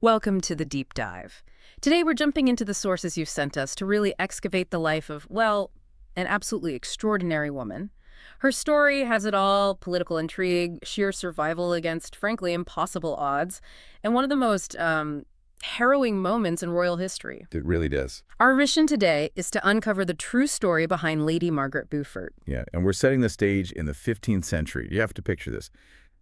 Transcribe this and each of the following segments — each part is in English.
Welcome to the deep dive. Today we're jumping into the sources you've sent us to really excavate the life of, well, an absolutely extraordinary woman. Her story has it all: political intrigue, sheer survival against, frankly, impossible odds, and one of the most harrowing moments in royal history. It really does. Our mission today is to uncover the true story behind Lady Margaret Beaufort. Yeah, and we're setting the stage in the 15th century. You have to picture this.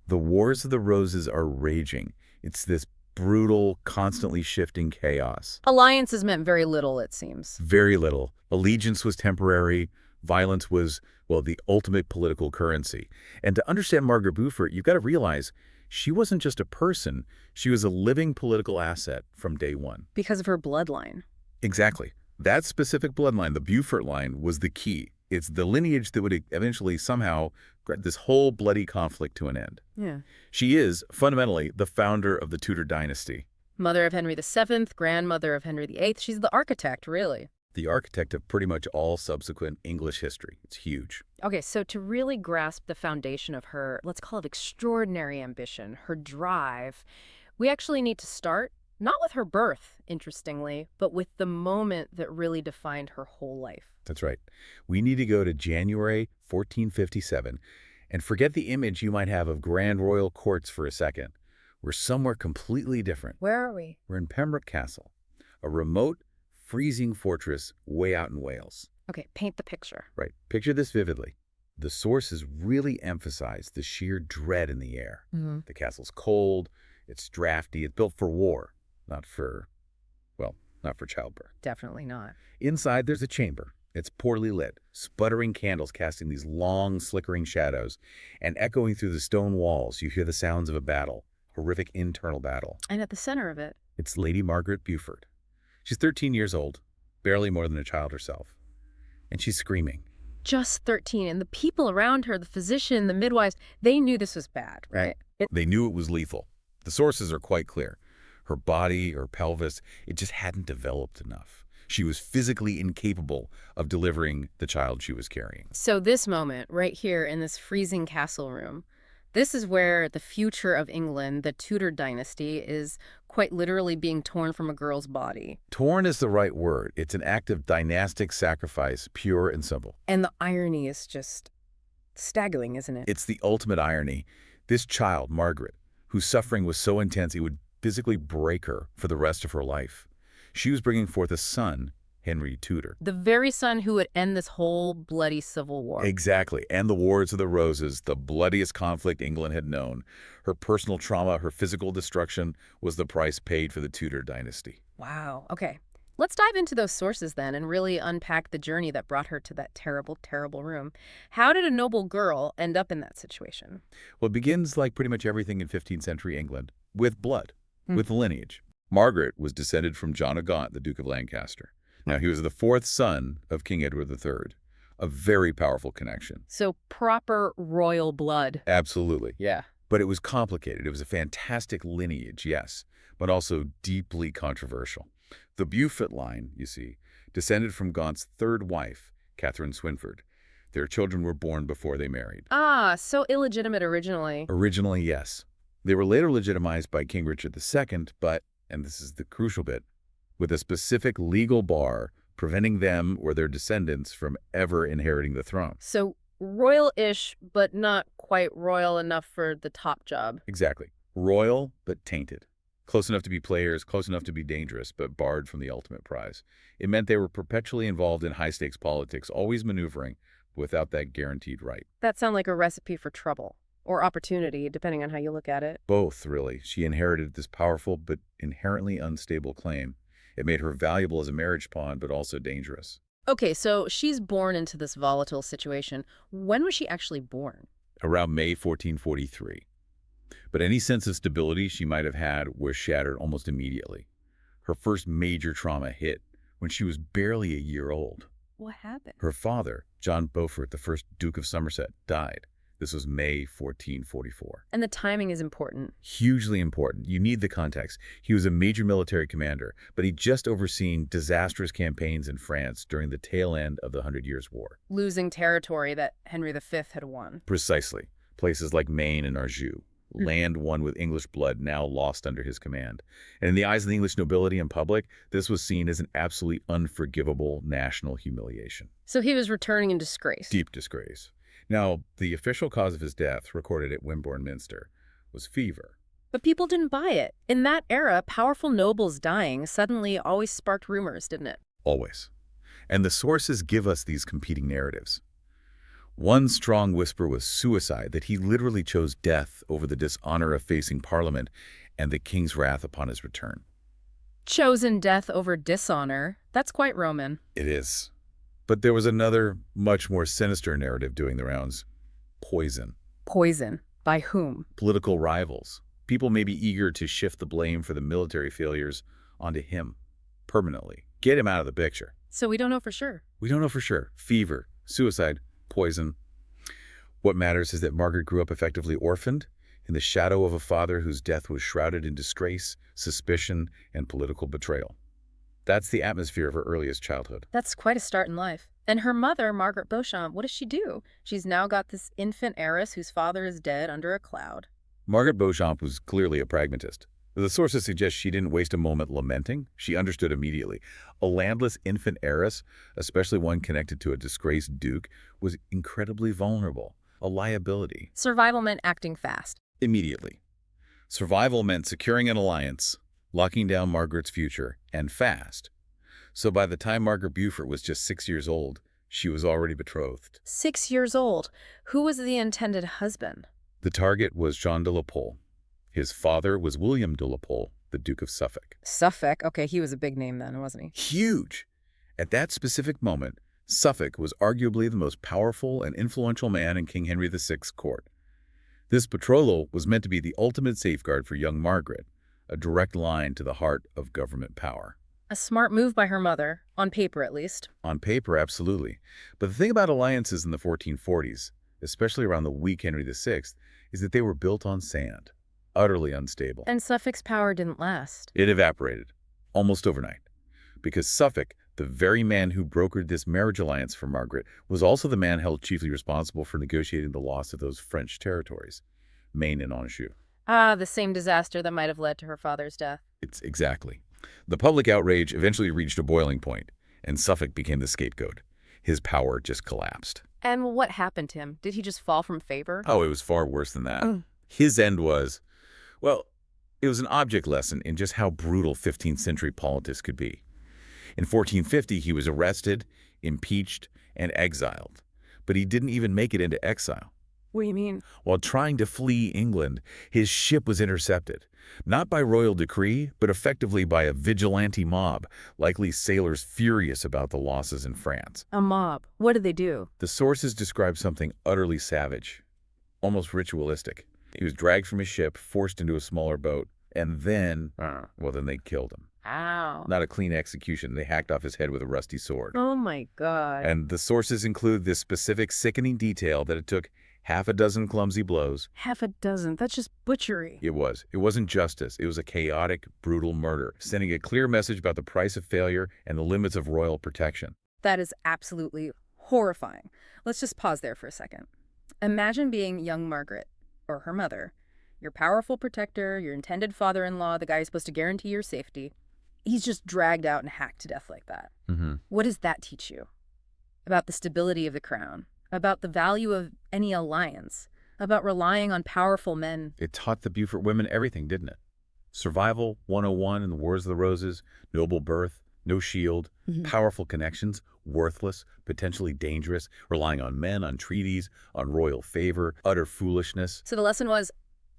The Wars of the Roses are raging. It's this brutal, constantly shifting chaos. Alliances meant very little, it seems. Very little. Allegiance was temporary. Violence was, well, the ultimate political currency. And to understand Margaret Beaufort, you've got to realize she wasn't just a person. She was a living political asset from day one. Because of her bloodline. Exactly. That specific bloodline, the Beaufort line, was the key. It's the lineage that would eventually somehow get this whole bloody conflict to an end. Yeah. She is, fundamentally, the founder of the Tudor dynasty. Mother of Henry VII, grandmother of Henry VIII. She's the architect, really. The architect of pretty much all subsequent English history. It's huge. Okay, so to really grasp the foundation of her, let's call it extraordinary ambition, her drive, we actually need to start, not with her birth, interestingly, but with the moment that really defined her whole life. That's right. We need to go to January 1457 and forget the image you might have of grand royal courts for a second. We're somewhere completely different. Where are we? We're in Pembroke Castle, a remote, freezing fortress way out in Wales. Okay, paint the picture. Right. Picture this vividly. The sources really emphasize the sheer dread in the air. The castle's cold, it's drafty, it's built for war, not for childbirth. Definitely not. Inside, there's a chamber. It's poorly lit, sputtering candles casting these long, flickering shadows, and echoing through the stone walls, you hear the sounds of a battle, horrific internal battle. And at the center of it, It's Lady Margaret Beaufort. She's 13 years old, barely more than a child herself, and she's screaming. just 13, and the people around her, the physician, the midwives, they knew this was bad, right? They knew it was lethal. The sources are quite clear. Her body, her pelvis, it just hadn't developed enough. She was physically incapable of delivering the child she was carrying. So this moment, right here in this freezing castle room, this is where the future of England, the Tudor dynasty, is quite literally being torn from a girl's body. Torn is the right word. It's an act of dynastic sacrifice, pure and simple. And the irony is just staggering, isn't it? It's the ultimate irony. This child, Margaret, whose suffering was so intense it would physically break her for the rest of her life. She was bringing forth a son, Henry Tudor. The very son who would end this whole bloody civil war. Exactly. And the Wars of the Roses, the bloodiest conflict England had known. Her personal trauma, her physical destruction was the price paid for the Tudor dynasty. Wow. Okay. Let's dive into those sources then and really unpack the journey that brought her to that terrible, terrible room. How did a noble girl end up in that situation? Well, it begins like pretty much everything in 15th century England, with blood, with lineage. Margaret was descended from John of Gaunt, the Duke of Lancaster. Now, he was the fourth son of King Edward III, a very powerful connection. So proper royal blood. Absolutely. Yeah. But it was complicated. It was a fantastic lineage, yes, but also deeply controversial. The Beaufort line, you see, descended from Gaunt's third wife, Catherine Swynford. Their children were born before they married. Ah, so illegitimate originally. Originally, yes. They were later legitimized by King Richard II, but, and this is the crucial bit, with a specific legal bar preventing them or their descendants from ever inheriting the throne. So royal-ish, but not quite royal enough for the top job. Exactly. Royal, but tainted. Close enough to be players, close enough to be dangerous, but barred from the ultimate prize. It meant they were perpetually involved in high-stakes politics, always maneuvering, without that guaranteed right. That sounds like a recipe for trouble. Or opportunity, depending on how you look at it. Both, really. She inherited this powerful but inherently unstable claim. It made her valuable as a marriage pawn, but also dangerous. Okay, so she's born into this volatile situation. When was she actually born? Around May 1443. But any sense of stability she might have had was shattered almost immediately. Her first major trauma hit when she was barely a year old. What happened? Her father, John Beaufort, the first Duke of Somerset, died. This was May 1444. And the timing is important. Hugely important. You need the context. He was a major military commander, but he'd just overseen disastrous campaigns in France during the tail end of the Hundred Years' War. Losing territory that Henry V had won. Precisely. Places like Maine and Anjou, land won with English blood now lost under his command. And in the eyes of the English nobility and public, this was seen as an absolutely unforgivable national humiliation. So he was returning in disgrace. Deep disgrace. Now, the official cause of his death, recorded at Wimborne Minster, was fever. But people didn't buy it. In that era, powerful nobles dying suddenly always sparked rumors, didn't it? Always. And the sources give us these competing narratives. One strong whisper was suicide, that he literally chose death over the dishonor of facing Parliament and the king's wrath upon his return. Chosen death over dishonor. That's quite Roman. It is. But there was another, much more sinister narrative doing the rounds. Poison. Poison. By whom? Political rivals. People may be eager to shift the blame for the military failures onto him permanently. Get him out of the picture. So we don't know for sure. We don't know for sure. Fever, suicide, poison. What matters is that Margaret grew up effectively orphaned in the shadow of a father whose death was shrouded in disgrace, suspicion, and political betrayal. That's the atmosphere of her earliest childhood. That's quite a start in life. And her mother, Margaret Beauchamp, what does she do? She's now got this infant heiress whose father is dead under a cloud. Margaret Beauchamp was clearly a pragmatist. The sources suggest she didn't waste a moment lamenting. She understood immediately. A landless infant heiress, especially one connected to a disgraced duke, was incredibly vulnerable, a liability. Survival meant acting fast. Immediately. Survival meant securing an alliance, locking down Margaret's future, and fast. So by the time Margaret Beaufort was just 6 years old, she was already betrothed. 6 years old. Who was the intended husband? The target was Jean de la Pole. His father was William de la Pole, the Duke of Suffolk. Suffolk? Okay, he was a big name then, wasn't he? Huge! At that specific moment, Suffolk was arguably the most powerful and influential man in King Henry VI's court. This betrothal was meant to be the ultimate safeguard for young Margaret, a direct line to the heart of government power. A smart move by her mother, on paper at least. On paper, absolutely. But the thing about alliances in the 1440s, especially around the weak Henry VI, is that they were built on sand, utterly unstable. And Suffolk's power didn't last. It evaporated, almost overnight, because Suffolk, the very man who brokered this marriage alliance for Margaret, was also the man held chiefly responsible for negotiating the loss of those French territories, Maine and Anjou. Ah, the same disaster that might have led to her father's death. It's exactly. The public outrage eventually reached a boiling point, and Suffolk became the scapegoat. His power just collapsed. And what happened to him? Did he just fall from favor? Oh, it was far worse than that. His end was, well, it was an object lesson in just how brutal 15th century politics could be. In 1450, he was arrested, impeached, and exiled. But he didn't even make it into exile. What do you mean? While trying to flee England, his ship was intercepted, not by royal decree, but effectively by a vigilante mob, likely sailors furious about the losses in France. A mob. What did they do? The sources describe something utterly savage, almost ritualistic. He was dragged from his ship, forced into a smaller boat, and then, then they killed him. Ow. Not a clean execution. They hacked off his head with a rusty sword. Oh my God. And the sources include this specific sickening detail that it took half a dozen clumsy blows. Half a dozen. That's just butchery. It was. It wasn't justice. It was a chaotic, brutal murder, sending a clear message about the price of failure and the limits of royal protection. That is absolutely horrifying. Let's just pause there for a second. Imagine being young Margaret, or her mother, your powerful protector, your intended father-in-law, the guy who's supposed to guarantee your safety. He's just dragged out and hacked to death like that. What does that teach you? About the stability of the crown, about the value of any alliance, about relying on powerful men. It taught the Beaufort women everything, didn't it? Survival 101 in the Wars of the Roses, noble birth, no shield, powerful connections, worthless, potentially dangerous, relying on men, on treaties, on royal favor, utter foolishness. So the lesson was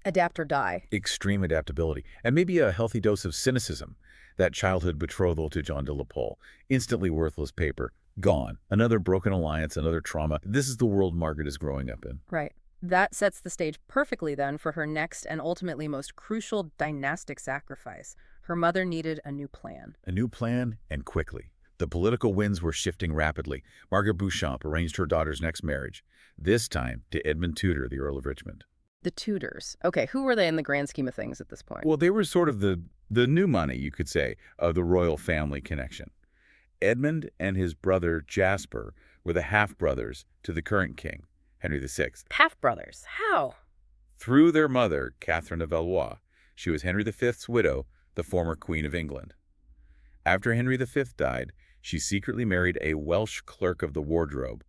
adapt or die. Extreme adaptability, and maybe a healthy dose of cynicism. That childhood betrothal to John de la Pole, instantly worthless paper, gone. Another broken alliance, another trauma. This is the world Margaret is growing up in. Right. That sets the stage perfectly then for her next and ultimately most crucial dynastic sacrifice. Her mother needed a new plan. A new plan, and quickly. The political winds were shifting rapidly. Margaret Beauchamp arranged her daughter's next marriage, this time to Edmund Tudor, the Earl of Richmond. The Tudors. Okay, who were they in the grand scheme of things at this point? Well, they were sort of the new money, you could say, of the royal family connection. Edmund and his brother Jasper were the half-brothers to the current king, Henry VI. Half-brothers. How? through their mother, Catherine of Valois. She was Henry V's widow, the former Queen of England. After Henry V died, she secretly married a Welsh clerk of the wardrobe,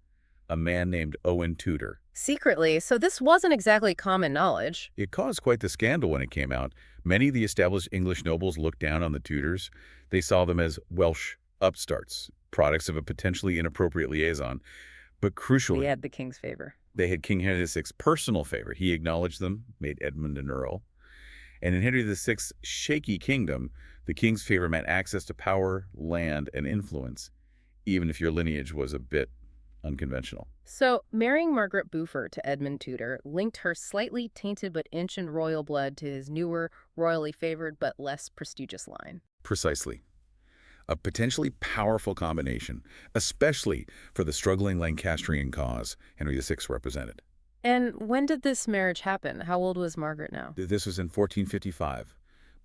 a man named Owen Tudor. Secretly, so this wasn't exactly common knowledge. It caused quite the scandal when it came out. Many of the established English nobles looked down on the Tudors. They saw them as Welsh upstarts, products of a potentially inappropriate liaison. But crucially, They had the king's favor. they had King Henry VI's personal favor. He acknowledged them, made Edmund an earl. And in Henry VI's shaky kingdom, the king's favor meant access to power, land, and influence, even if your lineage was a bit unconventional. So, marrying Margaret Beaufort to Edmund Tudor linked her slightly tainted but ancient royal blood to his newer, royally favored but less prestigious line. Precisely. A potentially powerful combination, especially for the struggling Lancastrian cause Henry VI represented. And when did this marriage happen? How old was Margaret now? This was in 1455.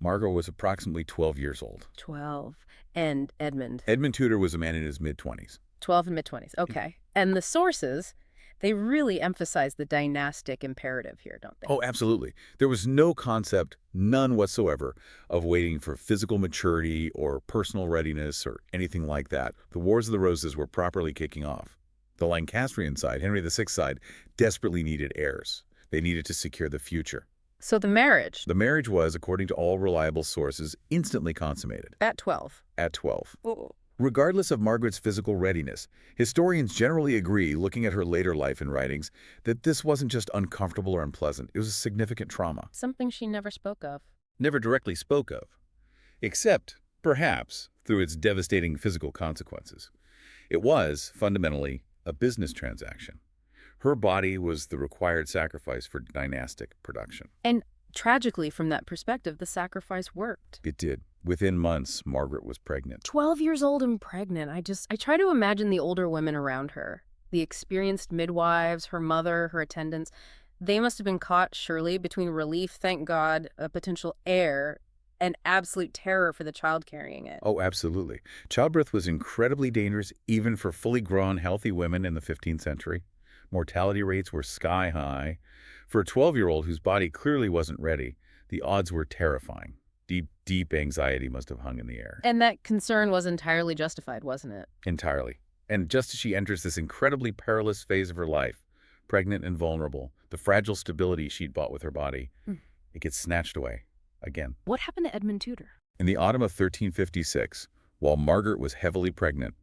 Margaret was approximately 12 years old. 12. And Edmund? Edmund Tudor was a man in his mid-20s. 12 and mid-20s. Okay. And the sources, they really emphasize the dynastic imperative here, don't they? Oh, absolutely. There was no concept, none whatsoever, of waiting for physical maturity or personal readiness or anything like that. The Wars of the Roses were properly kicking off. The Lancastrian side, Henry VI's side, desperately needed heirs. They needed to secure the future. So the marriage? The marriage was, according to all reliable sources, instantly consummated. At 12. At 12. Oh. Regardless of Margaret's physical readiness, historians generally agree, looking at her later life and writings, that this wasn't just uncomfortable or unpleasant. It was a significant trauma. Something she never spoke of. Never directly spoke of, except, perhaps, through its devastating physical consequences. It was, fundamentally, a business transaction. Her body was the required sacrifice for dynastic production. And tragically, from that perspective, the sacrifice worked. It did. Within months, Margaret was pregnant. 12 years old and pregnant. I try to imagine the older women around her, the experienced midwives, her mother, her attendants. They must have been caught, surely, between relief, thank God, a potential heir, and absolute terror for the child carrying it. Oh, absolutely. Childbirth was incredibly dangerous, even for fully grown, healthy women in the 15th century. Mortality rates were sky high. For a 12-year-old whose body clearly wasn't ready, the odds were terrifying. Deep, deep anxiety must have hung in the air. And that concern was entirely justified, wasn't it? Entirely. And just as she enters this incredibly perilous phase of her life, pregnant and vulnerable, the fragile stability she'd bought with her body, it gets snatched away again. What happened to Edmund Tudor? In the autumn of 1356, while Margaret was heavily pregnant,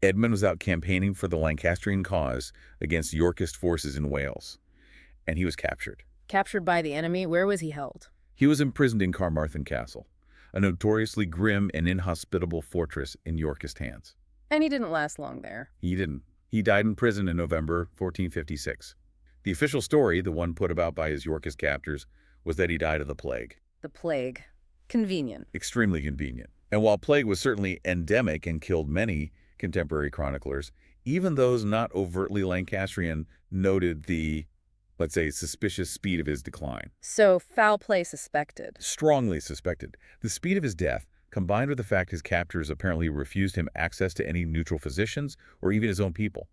Edmund was out campaigning for the Lancastrian cause against Yorkist forces in Wales, and he was captured. Captured by the enemy, where was he held? He was imprisoned in Carmarthen Castle, a notoriously grim and inhospitable fortress in Yorkist hands. And he didn't last long there. He didn't. He died in prison in November 1456. The official story, the one put about by his Yorkist captors, was that he died of the plague. The plague. Convenient. Extremely convenient. And while plague was certainly endemic and killed many contemporary chroniclers, even those not overtly Lancastrian noted the, let's say, suspicious speed of his decline. So, foul play suspected. Strongly suspected. The speed of his death, combined with the fact his captors apparently refused him access to any neutral physicians or even his own people.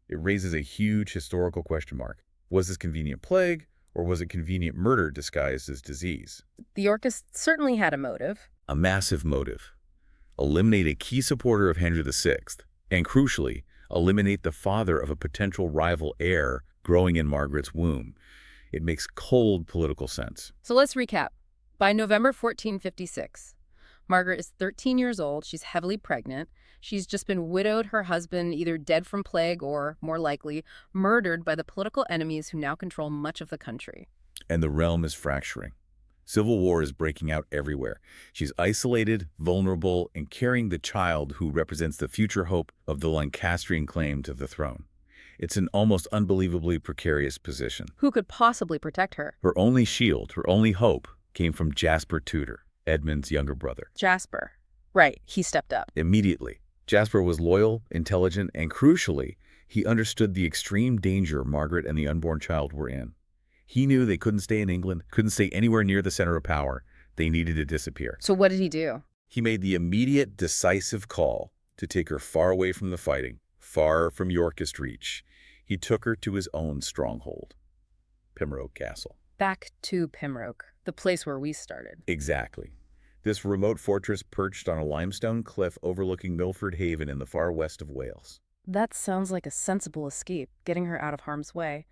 It raises a huge historical question mark. Was this convenient plague, or was it convenient murder disguised as disease? The Yorkists certainly had a motive. A massive motive. Eliminate a key supporter of Henry VI, and crucially, eliminate the father of a potential rival heir growing in Margaret's womb. It makes cold political sense. So let's recap. By November 1456, Margaret is 13 years old. She's heavily pregnant. She's just been widowed, her husband either dead from plague or, more likely, murdered by the political enemies who now control much of the country. And the realm is fracturing. Civil war is breaking out everywhere. She's isolated, vulnerable, and carrying the child who represents the future hope of the Lancastrian claim to the throne. It's an almost unbelievably precarious position. Who could possibly protect her? Her only shield, her only hope, came from Jasper Tudor, Edmund's younger brother. Jasper. Right, he stepped up. Immediately. Jasper was loyal, intelligent, and crucially, he understood the extreme danger Margaret and the unborn child were in. He knew they couldn't stay in England, couldn't stay anywhere near the center of power. They needed to disappear. So what did he do? He made the immediate, decisive call to take her far away from the fighting, far from Yorkist reach. He took her to his own stronghold, Pembroke Castle. Back to Pembroke, the place where we started. Exactly. This remote fortress perched on a limestone cliff overlooking Milford Haven in the far west of Wales. That sounds like a sensible escape, getting her out of harm's way.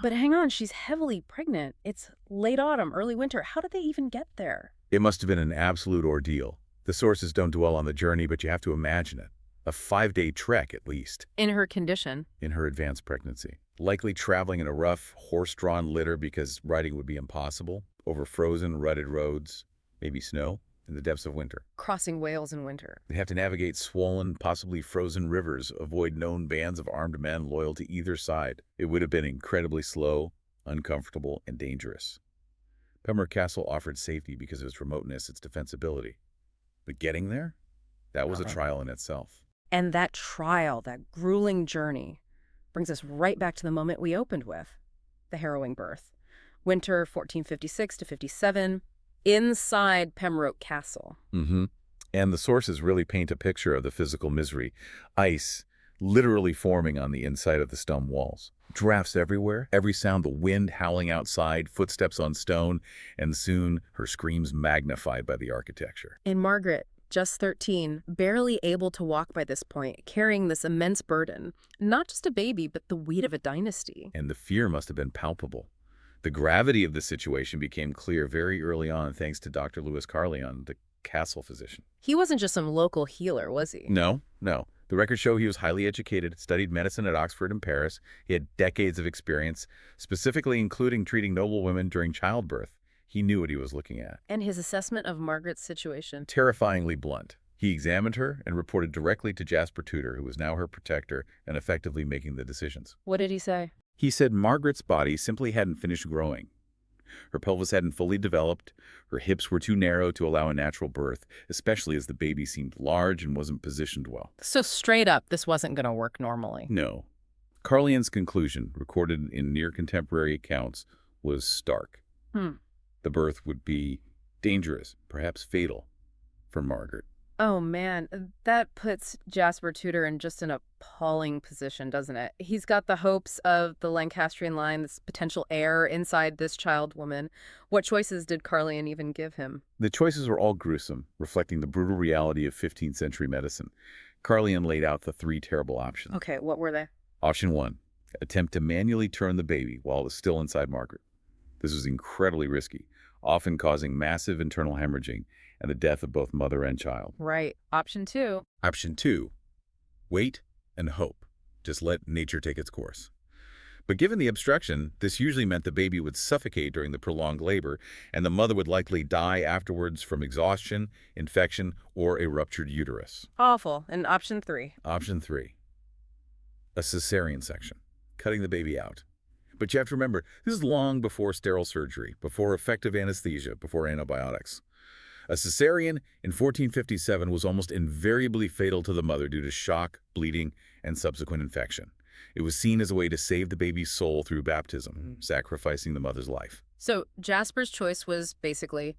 But hang on, she's heavily pregnant. It's late autumn, early winter. How did they even get there? It must have been an absolute ordeal. The sources don't dwell on the journey, but you have to imagine it. A 5-day trek, at least. In her condition. In her advanced pregnancy. Likely traveling in a rough, horse-drawn litter because riding would be impossible, over frozen, rutted roads, maybe snow, in the depths of winter. Crossing Wales in winter. They'd have to navigate swollen, possibly frozen rivers, avoid known bands of armed men loyal to either side. It would have been incredibly slow, uncomfortable, and dangerous. Pembroke Castle offered safety because of its remoteness, its defensibility. But getting there? That was a trial in itself. And that trial, that grueling journey, brings us right back to the moment we opened with, the harrowing birth. Winter 1456 to 57, inside Pembroke Castle. And the sources really paint a picture of the physical misery. Ice literally forming on the inside of the stone walls. Drafts everywhere, every sound, the wind howling outside, footsteps on stone, and soon her screams magnified by the architecture. And Margaret, just 13, barely able to walk by this point, carrying this immense burden. Not just a baby, but the weight of a dynasty. And the fear must have been palpable. The gravity of the situation became clear very early on thanks to Dr. Louis Carleon, the castle physician. He wasn't just some local healer, was he? No. The records show he was highly educated, studied medicine at Oxford and Paris. He had decades of experience, specifically including treating noble women during childbirth. He knew what he was looking at. And his assessment of Margaret's situation? Terrifyingly blunt. He examined her and reported directly to Jasper Tudor, who was now her protector and effectively making the decisions. What did he say? He said Margaret's body simply hadn't finished growing. Her pelvis hadn't fully developed, her hips were too narrow to allow a natural birth, especially as the baby seemed large and wasn't positioned well. So straight up, this wasn't going to work normally? No. Carleon's conclusion, recorded in near-contemporary accounts, was stark. The birth would be dangerous, perhaps fatal, for Margaret. Oh, man, that puts Jasper Tudor in just an appalling position, doesn't it? He's got the hopes of the Lancastrian line, this potential heir inside this child woman. What choices did Carleon even give him? The choices were all gruesome, reflecting the brutal reality of 15th century medicine. Carleon laid out the 3 terrible options. Okay, what were they? Option 1, attempt to manually turn the baby while it was still inside Margaret. This was incredibly risky, often causing massive internal hemorrhaging and the death of both mother and child. Right. Option 2. Option 2, wait and hope. Just let nature take its course. But given the obstruction, this usually meant the baby would suffocate during the prolonged labor, and the mother would likely die afterwards from exhaustion, infection, or a ruptured uterus. Awful. And option 3? Option 3, a cesarean section, cutting the baby out. But you have to remember, this is long before sterile surgery, before effective anesthesia, before antibiotics. A cesarean in 1457 was almost invariably fatal to the mother due to shock, bleeding, and subsequent infection. It was seen as a way to save the baby's soul through baptism, sacrificing the mother's life. So Jasper's choice was basically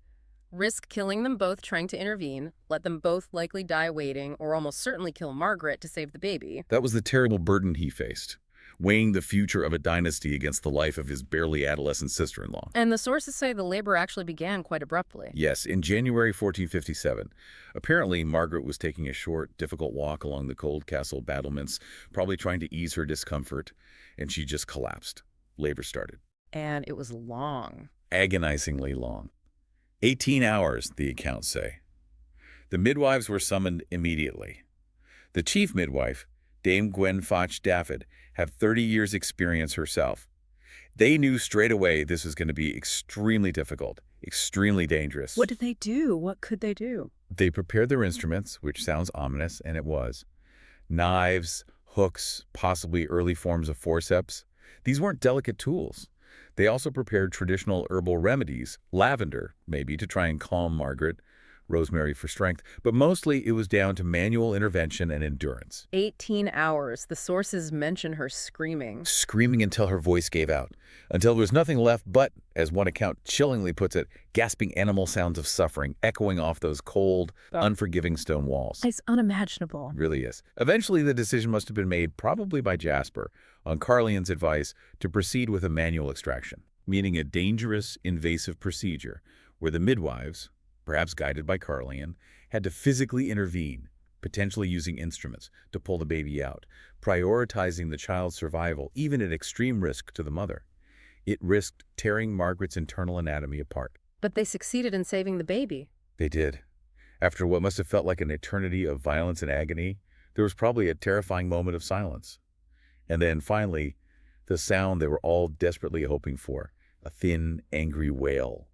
risk killing them both trying to intervene, let them both likely die waiting, or almost certainly kill Margaret to save the baby. That was the terrible burden he faced, weighing the future of a dynasty against the life of his barely adolescent sister-in-law. And the sources say the labor actually began quite abruptly. Yes, in January 1457. Apparently, Margaret was taking a short, difficult walk along the cold castle battlements, probably trying to ease her discomfort, and she just collapsed. Labor started. And it was long. Agonizingly long. 18 hours, the accounts say. The midwives were summoned immediately. The chief midwife, Dame Gwen Foch Daffod, had 30 years' experience herself. They knew straight away this was going to be extremely difficult, extremely dangerous. What did they do? What could they do? They prepared their instruments, which sounds ominous, and it was. Knives, hooks, possibly early forms of forceps. These weren't delicate tools. They also prepared traditional herbal remedies, lavender, maybe, to try and calm Margaret, rosemary for strength, but mostly it was down to manual intervention and endurance. 18 hours. The sources mention her screaming. Screaming until her voice gave out, until there was nothing left but, as one account chillingly puts it, gasping animal sounds of suffering echoing off those cold, unforgiving stone walls. It's unimaginable. It really is. Eventually, the decision must have been made, probably by Jasper, on Carleon's advice, to proceed with a manual extraction. meaning a dangerous, invasive procedure where the midwives, perhaps guided by Carlian, had to physically intervene, potentially using instruments to pull the baby out, prioritizing the child's survival, even at extreme risk to the mother. It risked tearing Margaret's internal anatomy apart. But they succeeded in saving the baby. They did. After what must have felt like an eternity of violence and agony, there was probably a terrifying moment of silence. And then, finally, the sound they were all desperately hoping for, a thin, angry wail.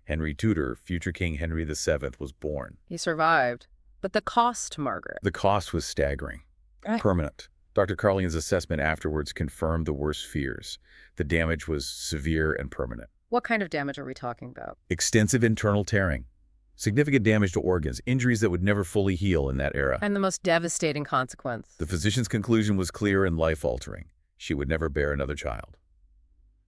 Henry Tudor, future King Henry VII, was born. He survived. But the cost to Margaret? The cost was staggering. Right. Permanent. Dr. Carlian's assessment afterwards confirmed the worst fears. The damage was severe and permanent. What kind of damage are we talking about? Extensive internal tearing. Significant damage to organs, injuries that would never fully heal in that era. And the most devastating consequence? The physician's conclusion was clear and life-altering. She would never bear another child.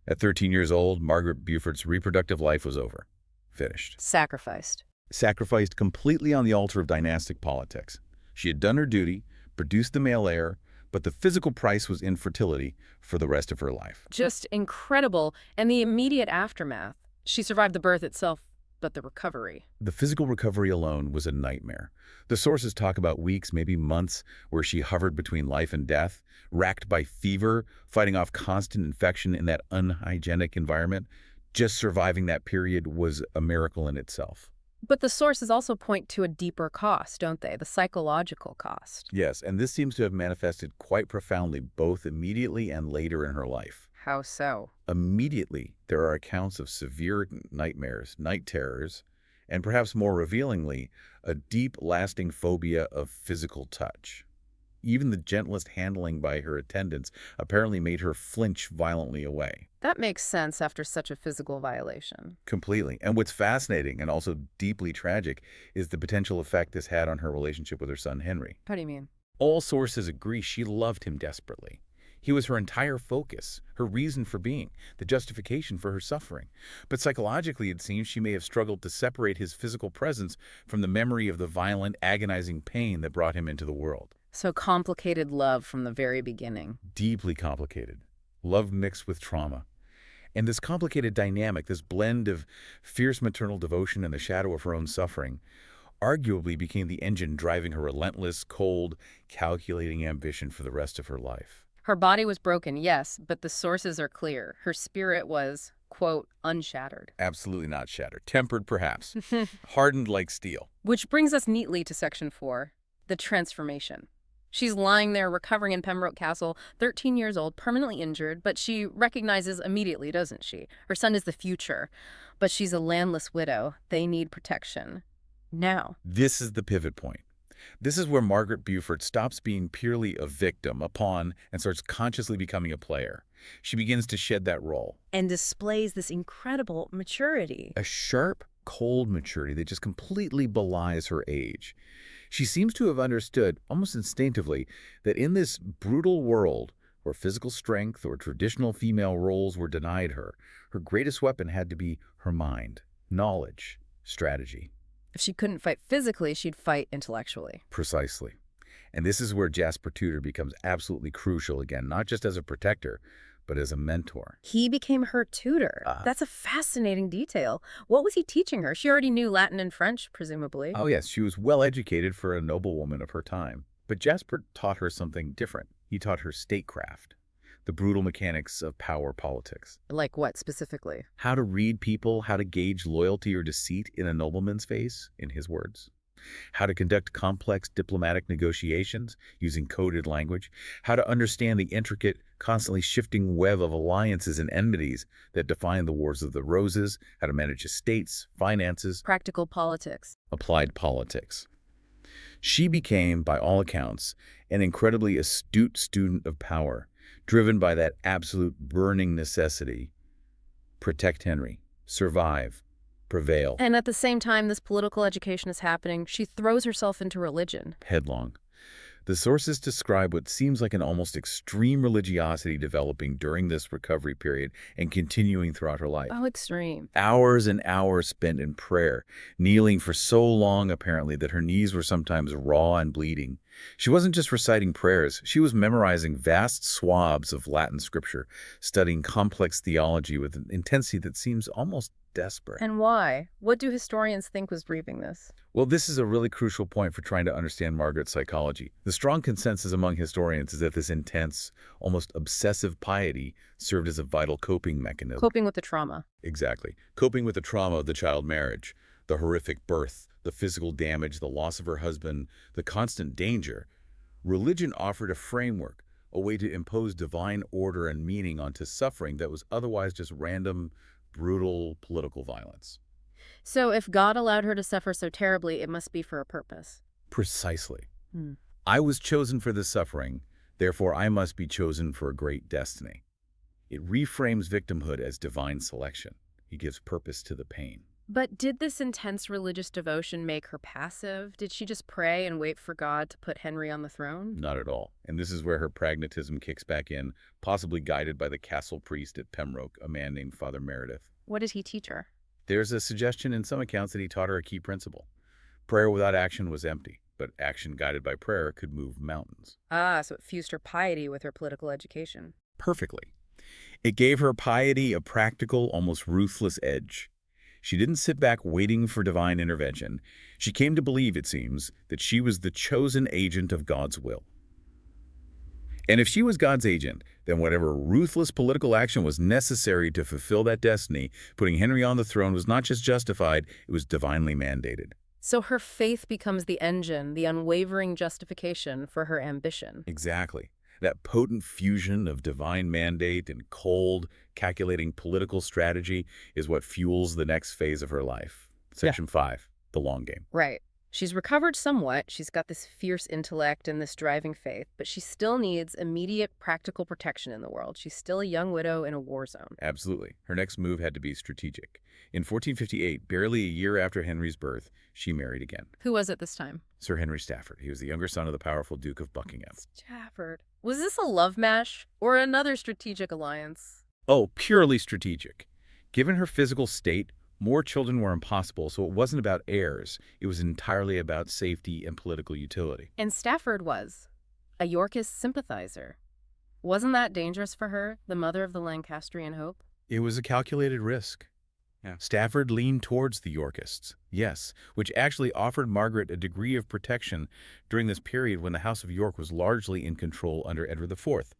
At 13 years old, Margaret Beaufort's reproductive life was over. Finished. Sacrificed. Sacrificed completely on the altar of dynastic politics. She had done her duty, produced the male heir, but the physical price was infertility for the rest of her life. Just incredible. And the immediate aftermath. She survived the birth itself, but the recovery. The physical recovery alone was a nightmare. The sources talk about weeks, maybe months, where she hovered between life and death, racked by fever, fighting off constant infection in that unhygienic environment. Just surviving that period was a miracle in itself. But the sources also point to a deeper cost, don't they? The psychological cost. Yes, and this seems to have manifested quite profoundly both immediately and later in her life. How so? Immediately, there are accounts of severe nightmares, night terrors, and perhaps more revealingly, a deep, lasting phobia of physical touch. Even the gentlest handling by her attendants apparently made her flinch violently away. That makes sense after such a physical violation. Completely. And what's fascinating and also deeply tragic is the potential effect this had on her relationship with her son Henry. How do you mean? All sources agree she loved him desperately. He was her entire focus, her reason for being, the justification for her suffering. But psychologically, it seems she may have struggled to separate his physical presence from the memory of the violent, agonizing pain that brought him into the world. So complicated love from the very beginning. Deeply complicated. Love mixed with trauma. And this complicated dynamic, this blend of fierce maternal devotion and the shadow of her own suffering, arguably became the engine driving her relentless, cold, calculating ambition for the rest of her life. Her body was broken, yes, but the sources are clear. Her spirit was, quote, unshattered. Absolutely not shattered. Tempered, perhaps. Hardened like steel. Which brings us neatly to Section 4, the transformation. She's lying there recovering in Pembroke Castle, 13 years old, permanently injured, but she recognizes immediately, doesn't she? Her son is the future, but she's a landless widow. They need protection. Now. This is the pivot point. This is where Margaret Beaufort stops being purely a victim, a pawn, and starts consciously becoming a player. She begins to shed that role. And displays this incredible maturity. A sharp, cold maturity that just completely belies her age. She seems to have understood, almost instinctively, that in this brutal world, where physical strength or traditional female roles were denied her, her greatest weapon had to be her mind, knowledge, strategy. If she couldn't fight physically, she'd fight intellectually. Precisely. And this is where Jasper Tudor becomes absolutely crucial again, not just as a protector, but as a mentor. He became her tutor. That's a fascinating detail. What was he teaching her? She already knew Latin and French, presumably. Oh, yes, she was well educated for a noblewoman of her time. But Jasper taught her something different. He taught her statecraft, the brutal mechanics of power politics. Like what, specifically? How to read people, how to gauge loyalty or deceit in a nobleman's face, in his words. How to conduct complex diplomatic negotiations using coded language. How to understand the intricate, constantly shifting web of alliances and enmities that define the Wars of the Roses. How to manage estates, finances. Practical politics. Applied politics. She became, by all accounts, an incredibly astute student of power, driven by that absolute burning necessity. Protect Henry. Survive. Prevail. And at the same time this political education is happening, she throws herself into religion. Headlong. The sources describe what seems like an almost extreme religiosity developing during this recovery period and continuing throughout her life. Oh, extreme. Hours and hours spent in prayer, kneeling for so long apparently that her knees were sometimes raw and bleeding. She wasn't just reciting prayers, she was memorizing vast swabs of Latin scripture, studying complex theology with an intensity that seems almost desperate. And why? What do historians think was breathing this? Well, this is a really crucial point for trying to understand Margaret's psychology. The strong consensus among historians is that this intense, almost obsessive piety served as a vital coping mechanism. Coping with the trauma. Exactly. Coping with the trauma of the child marriage, the horrific birth, the physical damage, the loss of her husband, the constant danger. Religion offered a framework, a way to impose divine order and meaning onto suffering that was otherwise just random, brutal political violence. So if God allowed her to suffer so terribly, it must be for a purpose. Precisely. Hmm. I was chosen for this suffering, therefore I must be chosen for a great destiny. It reframes victimhood as divine selection. It gives purpose to the pain. But did this intense religious devotion make her passive? Did she just pray and wait for God to put Henry on the throne? Not at all. And this is where her pragmatism kicks back in, possibly guided by the castle priest at Pembroke, a man named Father Meredith. What did he teach her? There's a suggestion in some accounts that he taught her a key principle. Prayer without action was empty, but action guided by prayer could move mountains. Ah, so it fused her piety with her political education. Perfectly. It gave her piety a practical, almost ruthless edge. She didn't sit back waiting for divine intervention. She came to believe, it seems, that she was the chosen agent of God's will. And if she was God's agent, then whatever ruthless political action was necessary to fulfill that destiny, putting Henry on the throne was not just justified, it was divinely mandated. So her faith becomes the engine, the unwavering justification for her ambition. Exactly. That potent fusion of divine mandate and cold, calculating political strategy is what fuels the next phase of her life. Section 5, the long game. Right. She's recovered somewhat. She's got this fierce intellect and this driving faith, but she still needs immediate practical protection in the world. She's still a young widow in a war zone. Absolutely. Her next move had to be strategic. In 1458, barely a year after Henry's birth, she married again. Who was it this time? Sir Henry Stafford. He was the younger son of the powerful Duke of Buckingham. Stafford. Was this a love match or another strategic alliance? Oh, purely strategic. Given her physical state, more children were impossible, so it wasn't about heirs. It was entirely about safety and political utility. And Stafford was a Yorkist sympathizer. Wasn't that dangerous for her, the mother of the Lancastrian hope? It was a calculated risk. Stafford leaned towards the Yorkists, yes, which actually offered Margaret a degree of protection during this period when the House of York was largely in control under Edward IV.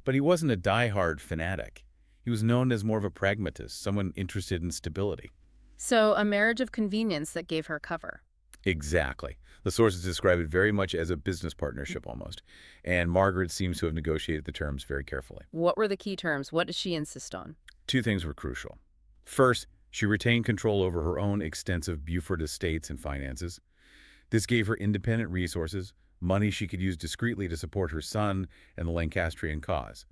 But he wasn't a die-hard fanatic. He was known as more of a pragmatist, someone interested in stability. So a marriage of convenience that gave her cover. Exactly. The sources describe it very much as a business partnership almost, and Margaret seems to have negotiated the terms very carefully. What were the key terms? What did she insist on? Two things were crucial. First, she retained control over her own extensive Beaufort estates and finances. This gave her independent resources, money she could use discreetly to support her son and the Lancastrian cause.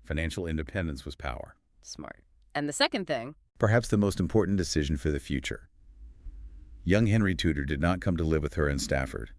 Financial independence was power. Smart. And the second thing? Perhaps the most important decision for the future. Young Henry Tudor did not come to live with her in Stafford.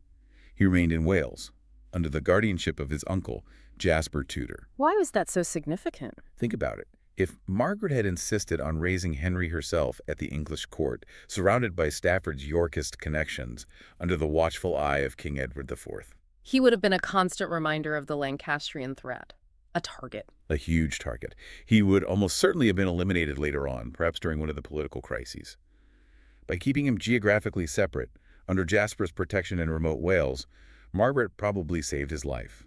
He remained in Wales, under the guardianship of his uncle, Jasper Tudor. Why was that so significant? Think about it. If Margaret had insisted on raising Henry herself at the English court, surrounded by Stafford's Yorkist connections, under the watchful eye of King Edward IV. He would have been a constant reminder of the Lancastrian threat. A target. A huge target. He would almost certainly have been eliminated later on, perhaps during one of the political crises. By keeping him geographically separate, under Jasper's protection in remote Wales, Margaret probably saved his life.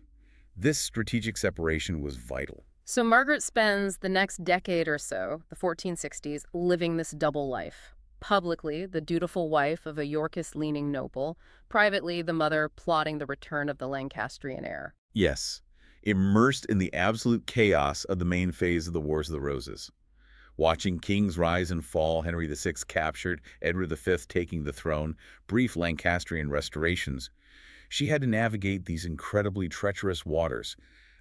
This strategic separation was vital. So Margaret spends the next decade or so, the 1460s, living this double life. Publicly, the dutiful wife of a Yorkist-leaning noble. Privately, the mother plotting the return of the Lancastrian heir. Yes, immersed in the absolute chaos of the main phase of the Wars of the Roses. Watching kings rise and fall, Henry VI captured, Edward V taking the throne, brief Lancastrian restorations. She had to navigate these incredibly treacherous waters,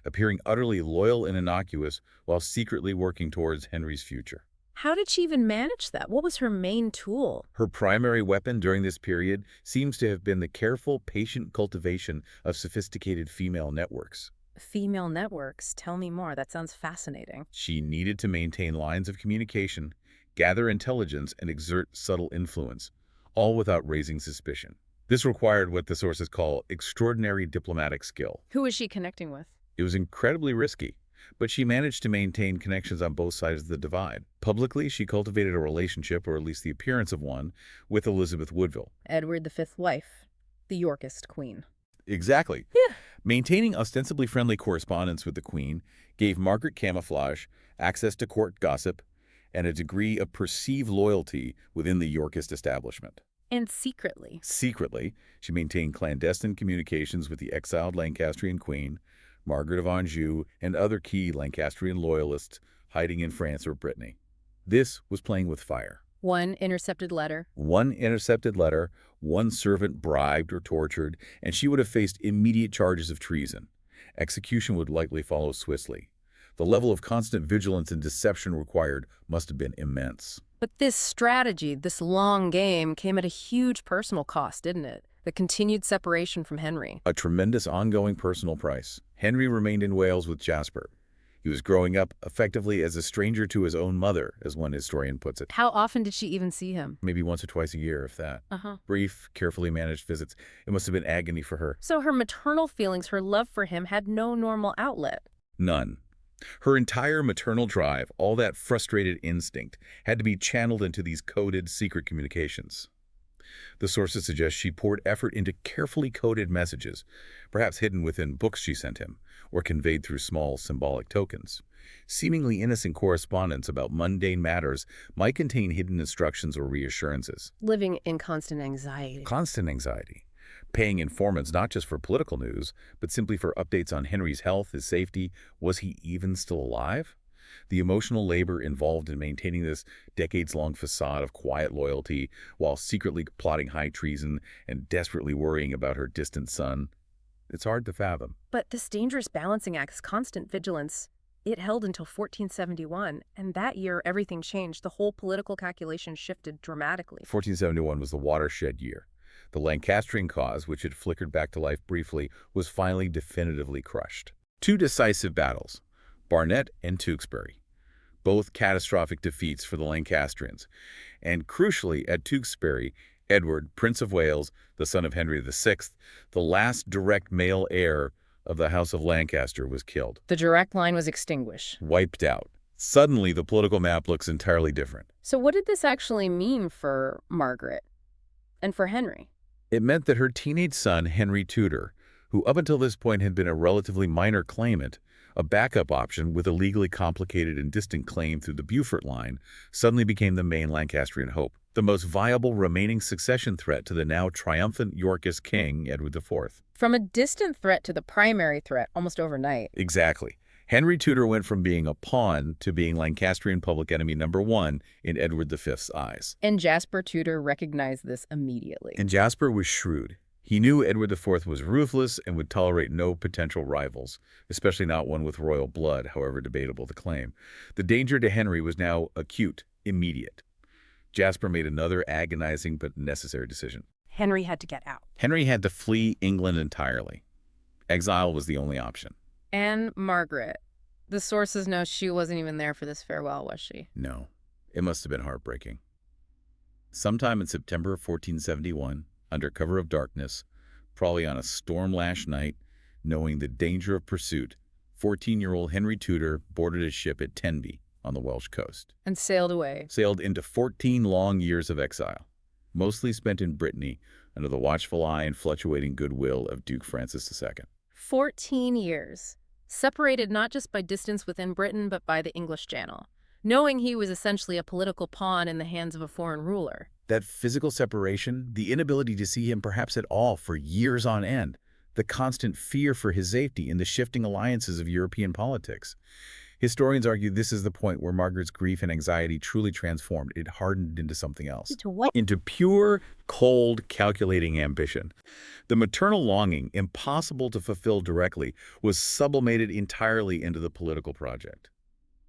appearing utterly loyal and innocuous while secretly working towards Henry's future. How did she even manage that? What was her main tool? Her primary weapon during this period seems to have been the careful, patient cultivation of sophisticated female networks. Female networks. Tell me more. That sounds fascinating. She needed to maintain lines of communication, gather intelligence, and exert subtle influence, all without raising suspicion. This required what the sources call extraordinary diplomatic skill. Who was she connecting with? It was incredibly risky, but she managed to maintain connections on both sides of the divide. Publicly, she cultivated a relationship, or at least the appearance of one, with Elizabeth Woodville. Edward V's wife, the Yorkist queen. Exactly. Yeah. Maintaining ostensibly friendly correspondence with the Queen gave Margaret camouflage, access to court gossip, and a degree of perceived loyalty within the Yorkist establishment. And secretly. Secretly, she maintained clandestine communications with the exiled Lancastrian Queen, Margaret of Anjou, and other key Lancastrian loyalists hiding in France or Brittany. This was playing with fire. One intercepted letter. One intercepted letter, one servant bribed or tortured, and she would have faced immediate charges of treason. Execution would likely follow swiftly. The level of constant vigilance and deception required must have been immense. But this strategy, this long game, came at a huge personal cost, didn't it? The continued separation from Henry. A tremendous ongoing personal price. Henry remained in Wales with Jasper. He was growing up effectively as a stranger to his own mother, as one historian puts it. How often did she even see him? Maybe once or twice a year, if that. Brief, carefully managed visits. It must have been agony for her. So her maternal feelings, her love for him, had no normal outlet. None. Her entire maternal drive, all that frustrated instinct, had to be channeled into these coded secret communications. The sources suggest she poured effort into carefully coded messages, perhaps hidden within books she sent him, or conveyed through small symbolic tokens. Seemingly innocent correspondence about mundane matters might contain hidden instructions or reassurances. Living in constant anxiety. Constant anxiety. Paying informants not just for political news, but simply for updates on Henry's health, his safety. Was he even still alive? The emotional labor involved in maintaining this decades-long facade of quiet loyalty while secretly plotting high treason and desperately worrying about her distant son. It's hard to fathom. But this dangerous balancing act, this constant vigilance, it held until 1471, and that year everything changed. The whole political calculation shifted dramatically. 1471 was the watershed year. The Lancastrian cause, which had flickered back to life briefly, was finally definitively crushed. Two decisive battles, Barnet and Tewkesbury, both catastrophic defeats for the Lancastrians. And crucially, at Tewkesbury, Edward, Prince of Wales, the son of Henry VI, the last direct male heir of the House of Lancaster, was killed. The direct line was extinguished. Wiped out. Suddenly, the political map looks entirely different. So what did this actually mean for Margaret and for Henry? It meant that her teenage son, Henry Tudor, who up until this point had been a relatively minor claimant, a backup option with a legally complicated and distant claim through the Beaufort line, suddenly became the main Lancastrian hope, the most viable remaining succession threat to the now triumphant Yorkist king, Edward IV. From a distant threat to the primary threat almost overnight. Exactly. Henry Tudor went from being a pawn to being Lancastrian public enemy #1 in Edward V's eyes. And Jasper Tudor recognized this immediately. And Jasper was shrewd. He knew Edward IV was ruthless and would tolerate no potential rivals, especially not one with royal blood, however debatable the claim. The danger to Henry was now acute, immediate. Jasper made another agonizing but necessary decision. Henry had to get out. Henry had to flee England entirely. Exile was the only option. And Margaret. The sources know she wasn't even there for this farewell, was she? No. It must have been heartbreaking. Sometime in September of 1471, under cover of darkness, probably on a storm-lashed night, knowing the danger of pursuit, 14-year-old Henry Tudor boarded a ship at Tenby on the Welsh coast. And sailed away. Sailed into 14 long years of exile, mostly spent in Brittany under the watchful eye and fluctuating goodwill of Duke Francis II. 14 years. Separated not just by distance within Britain, but by the English Channel, knowing he was essentially a political pawn in the hands of a foreign ruler. That physical separation, the inability to see him perhaps at all for years on end, the constant fear for his safety in the shifting alliances of European politics. Historians argue this is the point where Margaret's grief and anxiety truly transformed. It hardened into something else. Into what? Into pure, cold, calculating ambition. The maternal longing, impossible to fulfill directly, was sublimated entirely into the political project.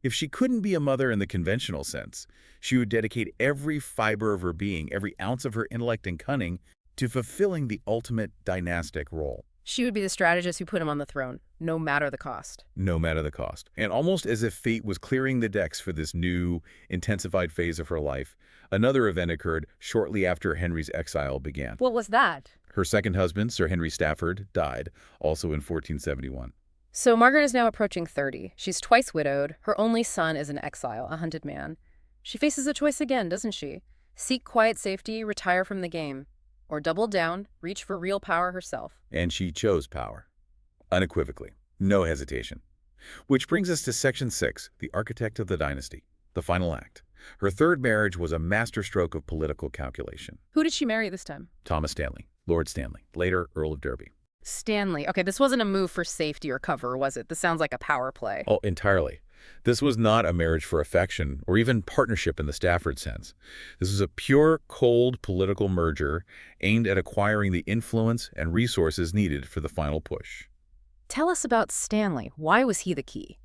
If she couldn't be a mother in the conventional sense, she would dedicate every fiber of her being, every ounce of her intellect and cunning, to fulfilling the ultimate dynastic role. She would be the strategist who put him on the throne, no matter the cost. No matter the cost. And almost as if fate was clearing the decks for this new, intensified phase of her life, another event occurred shortly after Henry's exile began. What was that? Her second husband, Sir Henry Stafford, died, also in 1471. So Margaret is now approaching 30. She's twice widowed. Her only son is in exile, a hunted man. She faces a choice again, doesn't she? Seek quiet safety, retire from the game. Or double down, reach for real power herself. And she chose power. Unequivocally. No hesitation. Which brings us to Section 6, the architect of the dynasty, the final act. Her third marriage was a masterstroke of political calculation. Who did she marry this time? Thomas Stanley, Lord Stanley, later Earl of Derby. Stanley. Okay, this wasn't a move for safety or cover, was it? This sounds like a power play. Oh, entirely. This was not a marriage for affection or even partnership in the Stafford sense. This was a pure, cold political merger aimed at acquiring the influence and resources needed for the final push. Tell us about Stanley. Why was he the key?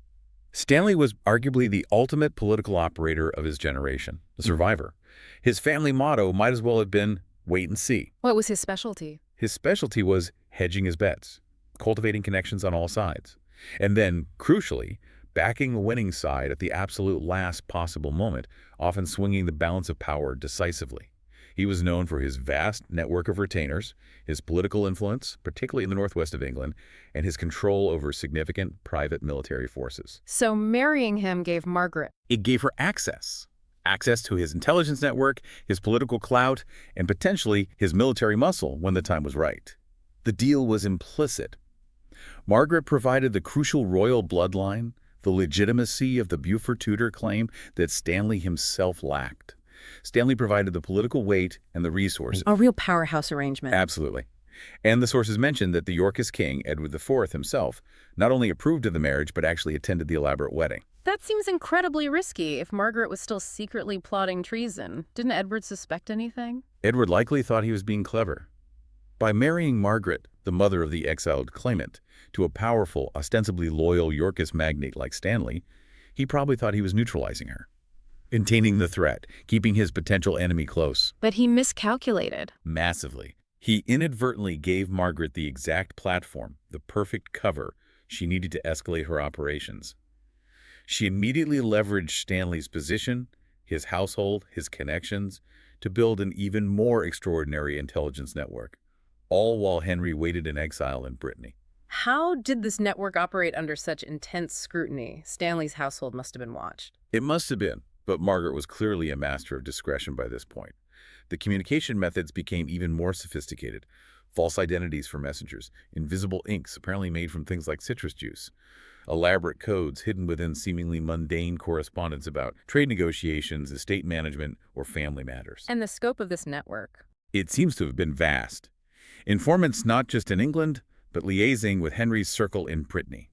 Stanley was arguably the ultimate political operator of his generation, the survivor. His family motto might as well have been, wait and see. What was his specialty? His specialty was hedging his bets, cultivating connections on all sides, and then, crucially, backing the winning side at the absolute last possible moment, often swinging the balance of power decisively. He was known for his vast network of retainers, his political influence, particularly in the northwest of England, and his control over significant private military forces. So marrying him gave Margaret. It gave her access. Access to his intelligence network, his political clout, and potentially his military muscle when the time was right. The deal was implicit. Margaret provided the crucial royal bloodline, the legitimacy of the Beaufort Tudor claim that Stanley himself lacked. Stanley provided the political weight and the resources. A real powerhouse arrangement. Absolutely. And the sources mentioned that the Yorkist king, Edward IV himself, not only approved of the marriage, but actually attended the elaborate wedding. That seems incredibly risky if Margaret was still secretly plotting treason. Didn't Edward suspect anything? Edward likely thought he was being clever. By marrying Margaret, the mother of the exiled claimant, to a powerful, ostensibly loyal Yorkist magnate like Stanley, he probably thought he was neutralizing her, containing the threat, keeping his potential enemy close. But he miscalculated. Massively. He inadvertently gave Margaret the exact platform, the perfect cover she needed to escalate her operations. She immediately leveraged Stanley's position, his household, his connections, to build an even more extraordinary intelligence network, all while Henry waited in exile in Brittany. How did this network operate under such intense scrutiny? Stanley's household must have been watched. It must have been, but Margaret was clearly a master of discretion by this point. The communication methods became even more sophisticated. False identities for messengers, invisible inks apparently made from things like citrus juice, elaborate codes hidden within seemingly mundane correspondence about trade negotiations, estate management, or family matters. And the scope of this network? It seems to have been vast. Informants not just in England, but liaising with Henry's circle in Brittany.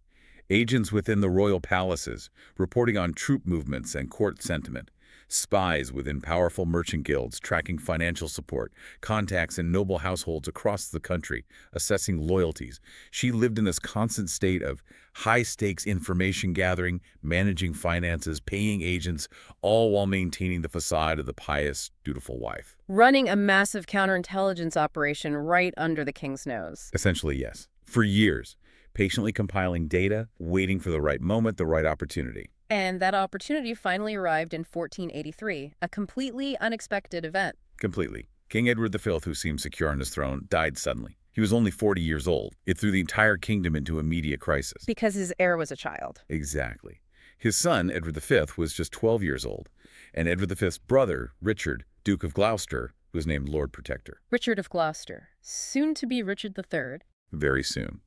Agents within the royal palaces, reporting on troop movements and court sentiment. Spies within powerful merchant guilds tracking financial support, contacts in noble households across the country, assessing loyalties. She lived in this constant state of high-stakes information gathering, managing finances, paying agents, all while maintaining the facade of the pious, dutiful wife. Running a massive counterintelligence operation right under the king's nose. Essentially, yes. For years, patiently compiling data, waiting for the right moment, the right opportunity. And that opportunity finally arrived in 1483, a completely unexpected event. Completely. King Edward V, who seemed secure on his throne, died suddenly. He was only 40 years old. It threw the entire kingdom into immediate crisis. Because his heir was a child. Exactly. His son, Edward V, was just 12 years old, and Edward V's brother, Richard, Duke of Gloucester, was named Lord Protector. Richard of Gloucester, soon to be Richard III. Very soon.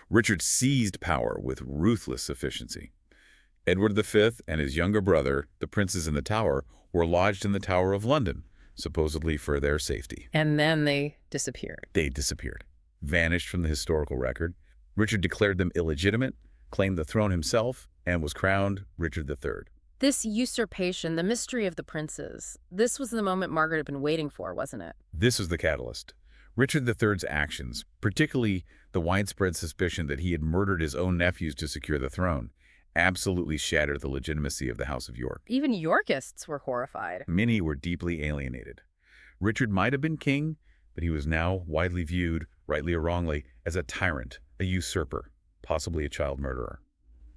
Richard seized power with ruthless efficiency. Edward V and his younger brother, the princes in the Tower, were lodged in the Tower of London, supposedly for their safety. And then they disappeared. They disappeared, vanished from the historical record. Richard declared them illegitimate, claimed the throne himself, and was crowned Richard III. This usurpation, the mystery of the princes, this was the moment Margaret had been waiting for, wasn't it? This was the catalyst. Richard III's actions, particularly the widespread suspicion that he had murdered his own nephews to secure the throne, absolutely shattered the legitimacy of the House of York. Even Yorkists were horrified. Many were deeply alienated. Richard might have been king, but he was now widely viewed, rightly or wrongly, as a tyrant, a usurper, possibly a child murderer.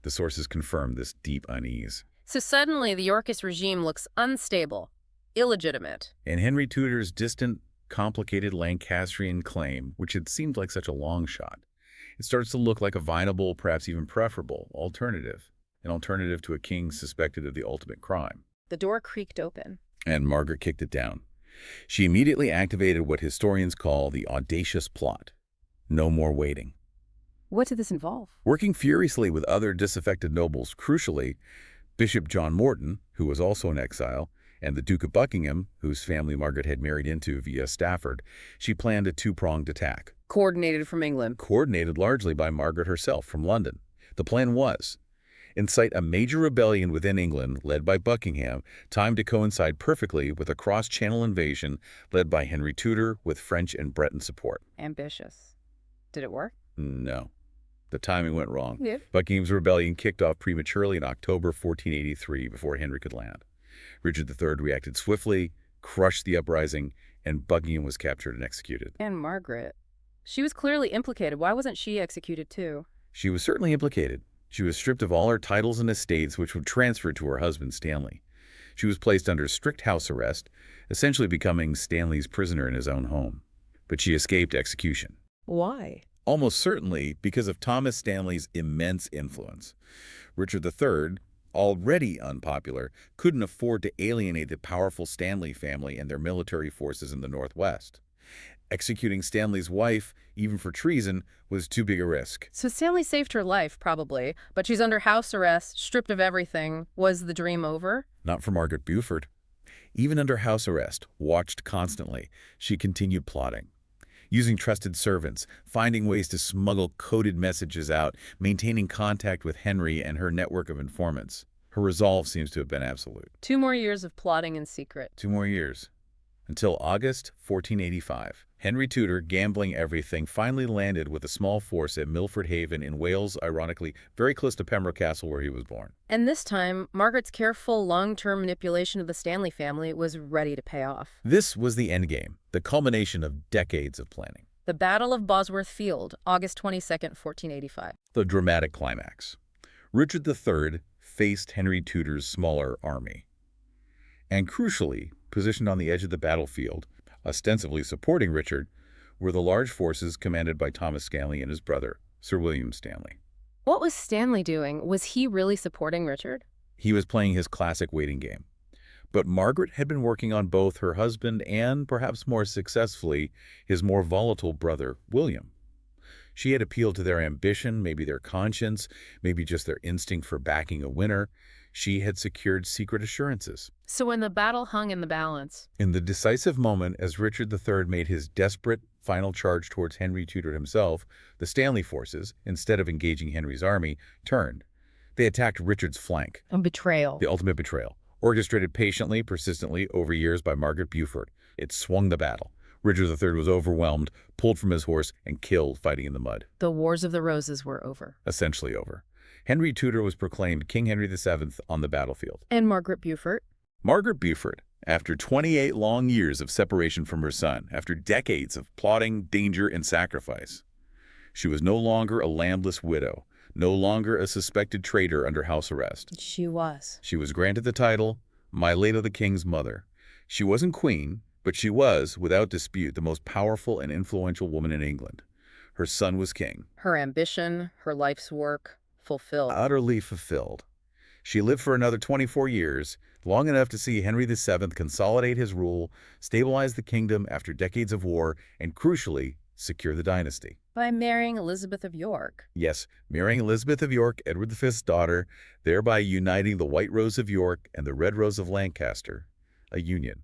The sources confirm this deep unease. So suddenly the Yorkist regime looks unstable, illegitimate. And Henry Tudor's distant, complicated Lancastrian claim, which had seemed like such a long shot, it starts to look like a viable, perhaps even preferable, alternative. An alternative to a king suspected of the ultimate crime. The door creaked open. And Margaret kicked it down. She immediately activated what historians call the audacious plot. No more waiting. What did this involve? Working furiously with other disaffected nobles, crucially, Bishop John Morton, who was also in exile, and the Duke of Buckingham, whose family Margaret had married into via Stafford, she planned a two-pronged attack. Coordinated from England. Coordinated largely by Margaret herself from London. The plan was incite a major rebellion within England led by Buckingham, timed to coincide perfectly with a cross-channel invasion led by Henry Tudor with French and Breton support. Ambitious. Did it work? No. The timing went wrong. Yeah. Buckingham's rebellion kicked off prematurely in October 1483 before Henry could land. Richard III reacted swiftly, crushed the uprising, and Buckingham was captured and executed. And Margaret. She was clearly implicated. Why wasn't she executed too? She was certainly implicated. She was stripped of all her titles and estates, which were transferred to her husband, Stanley. She was placed under strict house arrest, essentially becoming Stanley's prisoner in his own home. But she escaped execution. Why? Almost certainly because of Thomas Stanley's immense influence. Richard III, already unpopular, couldn't afford to alienate the powerful Stanley family and their military forces in the Northwest. Executing Stanley's wife, even for treason, was too big a risk. So Stanley saved her life, probably, but she's under house arrest, stripped of everything. Was the dream over? Not for Margaret Beaufort. Even under house arrest, watched constantly, she continued plotting. Using trusted servants, finding ways to smuggle coded messages out, maintaining contact with Henry and her network of informants. Her resolve seems to have been absolute. 2 more years of plotting in secret. 2 more years. Until August 1485. Henry Tudor, gambling everything, finally landed with a small force at Milford Haven in Wales, ironically very close to Pembroke Castle where he was born. And this time, Margaret's careful, long-term manipulation of the Stanley family was ready to pay off. This was the endgame, the culmination of decades of planning. The Battle of Bosworth Field, August 22nd, 1485. The dramatic climax. Richard III faced Henry Tudor's smaller army. And crucially, positioned on the edge of the battlefield, ostensibly supporting Richard, were the large forces commanded by Thomas Stanley and his brother, Sir William Stanley. What was Stanley doing? Was he really supporting Richard? He was playing his classic waiting game. But Margaret had been working on both her husband and, perhaps more successfully, his more volatile brother, William. She had appealed to their ambition, maybe their conscience, maybe just their instinct for backing a winner. She had secured secret assurances. So when the battle hung in the balance. In the decisive moment, as Richard III made his desperate final charge towards Henry Tudor himself, the Stanley forces, instead of engaging Henry's army, turned. They attacked Richard's flank. A betrayal. The ultimate betrayal. Orchestrated patiently, persistently, over years by Margaret Beaufort. It swung the battle. Richard III was overwhelmed, pulled from his horse, and killed fighting in the mud. The Wars of the Roses were over. Essentially over. Henry Tudor was proclaimed King Henry VII on the battlefield. And Margaret Beaufort? Margaret Beaufort, after 28 long years of separation from her son, after decades of plotting, danger, and sacrifice, she was no longer a landless widow, no longer a suspected traitor under house arrest. She was. She was granted the title, My Lady the King's Mother. She wasn't queen, but she was, without dispute, the most powerful and influential woman in England. Her son was king. Her ambition, her life's work, fulfilled. Utterly fulfilled. She lived for another 24 years, long enough to see Henry VII consolidate his rule, stabilize the kingdom after decades of war, and crucially, secure the dynasty. By marrying Elizabeth of York. Yes, marrying Elizabeth of York, Edward V's daughter, thereby uniting the White Rose of York and the Red Rose of Lancaster, a union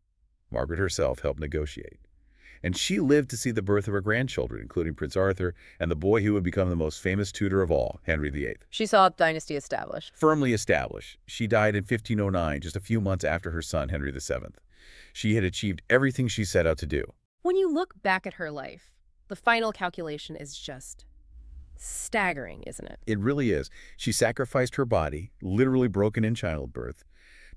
Margaret herself helped negotiate. And she lived to see the birth of her grandchildren, including Prince Arthur and the boy who would become the most famous Tudor of all, Henry VIII. She saw Dynasty established. Firmly established. She died in 1509, just a few months after her son, Henry VII. She had achieved everything she set out to do. When you look back at her life, the final calculation is just Staggering, isn't it? It really is. She sacrificed her body, literally broken in childbirth,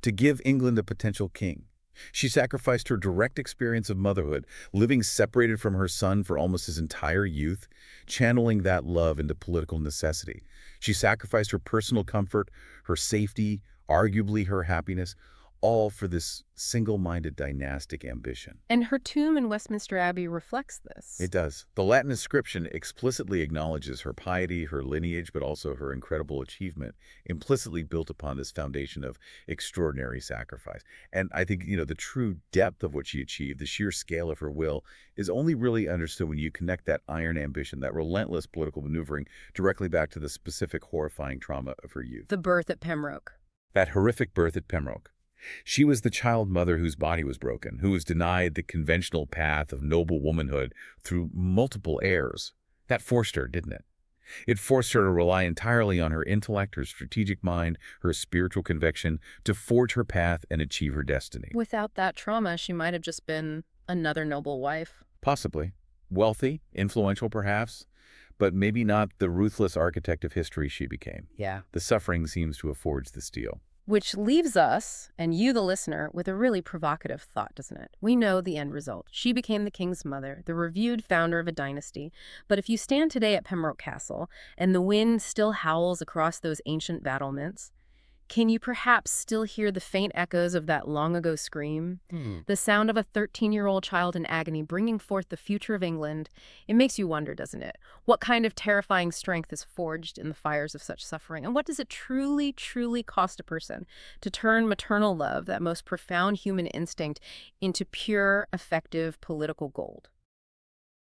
to give England a potential king. She sacrificed her direct experience of motherhood, living separated from her son for almost his entire youth, channeling that love into political necessity. She sacrificed her personal comfort, her safety, arguably her happiness, all for this single-minded dynastic ambition. And her tomb in Westminster Abbey reflects this. It does. The Latin inscription explicitly acknowledges her piety, her lineage, but also her incredible achievement, implicitly built upon this foundation of extraordinary sacrifice. And I think, the true depth of what she achieved, the sheer scale of her will, is only really understood when you connect that iron ambition, that relentless political maneuvering, directly back to the specific horrifying trauma of her youth. The birth at Pembroke. That horrific birth at Pembroke. She was the child mother whose body was broken, who was denied the conventional path of noble womanhood through multiple heirs. That forced her, didn't it? It forced her to rely entirely on her intellect, her strategic mind, her spiritual conviction to forge her path and achieve her destiny. Without that trauma, she might have just been another noble wife. Possibly. Wealthy, influential perhaps, but maybe not the ruthless architect of history she became. Yeah. The suffering seems to have forged the steel. Which leaves us, and you the listener, with a really provocative thought, doesn't it? We know the end result. She became the king's mother, the revered founder of a dynasty. But if you stand today at Pembroke Castle, and the wind still howls across those ancient battlements, can you perhaps still hear the faint echoes of that long-ago scream? The sound of a 13-year-old child in agony bringing forth the future of England? It makes you wonder, doesn't it? What kind of terrifying strength is forged in the fires of such suffering? And what does it truly, truly cost a person to turn maternal love, that most profound human instinct, into pure, effective political gold?